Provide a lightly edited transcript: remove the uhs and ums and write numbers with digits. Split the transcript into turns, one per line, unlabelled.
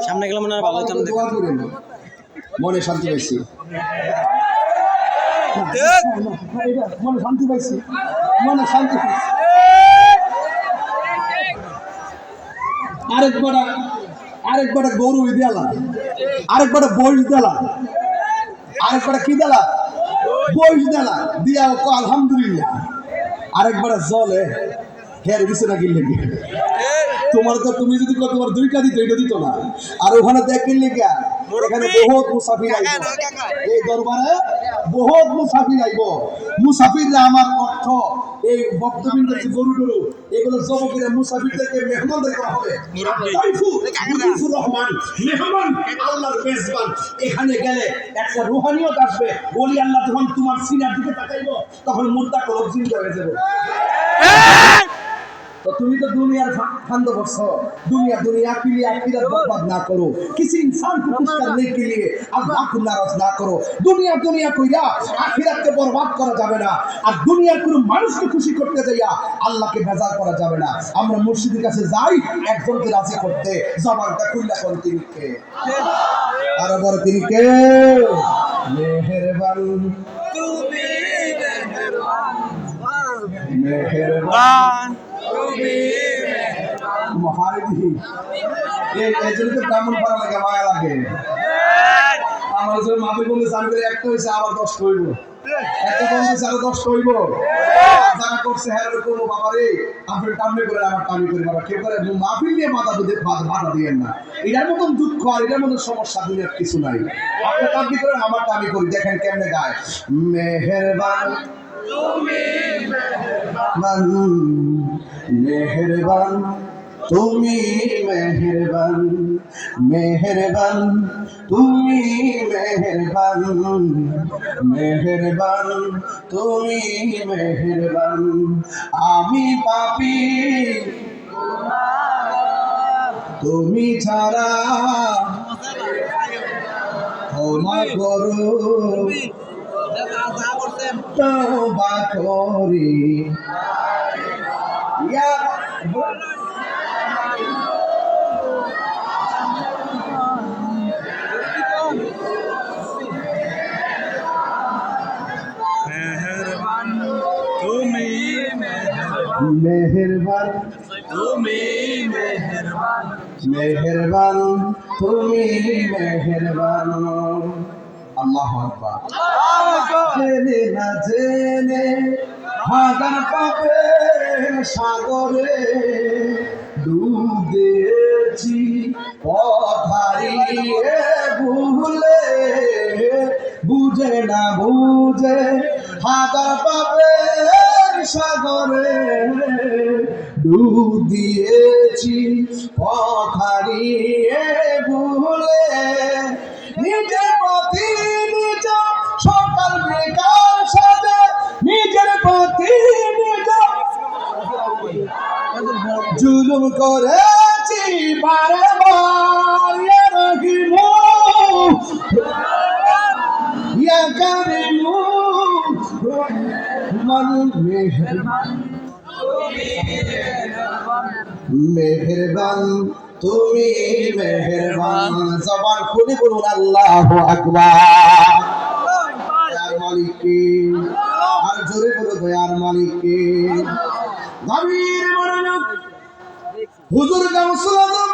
সামনে গেলে মনে হয় ভালো হতো।
মনে শান্তি পাইছি, মনে শান্তি পাইছি, মনে শান্তি পাইছি। আরেকবার গরু দেলা, আরেকবার বইস দেলা, আরেকবার কি দেলা, বইস দেলা দিয়া আলহামদুলিল্লাহ। আরেকবার জলে হের দিছে না কিনলে কি তোমার তো, তুমি যদি তোমার দুইটা দিত এটা দিত না। আর ওখানে দেখেন লিখা এখানে বহুত মুসাফির আইব, এই দরবারে বহুত মুসাফির আইব। মুসাফিররা আমার অর্থ এই বক্তবৃন্দের যে গরু টরু এগুলো জবকের মুসাফিরদেরকে মেহমানদের করা হবে। রহমান মেহমান আল্লাহর মেজবান। এখানে গেলে একটা রুহানিয়ত আসবে। বলি আল্লাহ যখন তোমার সিনার দিকে তাকাইব তখন মুর্দা কলব জিন্দা হয়ে যাবে। तो तुम्हें तो दुनिया फंद बसो, दुनिया के लिए आखिरत बर्बाद ना करो। किसी इंसान को खुश करने के लिए अल्लाह को नाराज ना करो। दुनिया कइरा आखिरत के बर्बाद करा जाबे ना, और दुनिया কোনো মানুষকে খুশি করতে যাইয়া আল্লাহকে বেজার করা যাবে না। আমরা মুর্শিদের কাছে যাই একজনকে রাজি করতে, জবানটা খুললা কোন তিনি কে, আর বড় তিনি কে। মেহেরবান তুমি, মেহেরবান মহারিদি এই এজন্য ব্রাহ্মণ পারা লাগে, মায়া লাগে। আমার যে মাপে বলে জানবে একটা হইছে আবার 10 হইব, একটা বলছে আরো 10 হইব। যারা করছে হ্যাঁ এরকম বাবারে আপনি টামনে করে আমার টামি করে বাবা কেউ করে মাহফিল নিয়ে বাধা দিয়েন না। এটার মতন দুঃখ আর এটার মতন সমস্যা দুনিয়ার কিছু নাই। আপনি টামি করেন আমার টামি করি, দেখেন কেমনে গায়। মেহেরবান তুমি, মেহেরবান তুমি, মেহেরবান মেহেরবান তুমি, মেহেরবান মেহেরবান তুমি, মেহেরবান। আমি পাপী তুমি ছাড়া ক্ষমা করো, তওবা করি।
মেহেরবান তুমি,
মেহেরবান
তুমি, মেহেরবান
মেহেরবান তুমি, মেহেরবান। আল্লাহু আকবার। জেনে না জেনে হাজার পাপের সাগরে ডুব দিয়েছি, পথ হারিয়ে ভুলে, বুঝে না বুঝে হাজার পাপের সাগরে ডুব দিয়েছি, পথ হারিয়ে ভুলে। নিজের প্রতি নিজ সকাল বিকাল সাজে, নিজের প্রতি নিজ জুলুম করেছি বারে বার। রহিমু ইয়া কারিমু মান মেহেরবান মেহেরবান তুমি, মেহেরবান। জবান খুলে বলুন আল্লাহু আকবার। দয়ার মালিক কে, আর জোরে বলো দয়ার মালিক কে। গভীর মনোযোগ। হুজুর গাউসুল আজম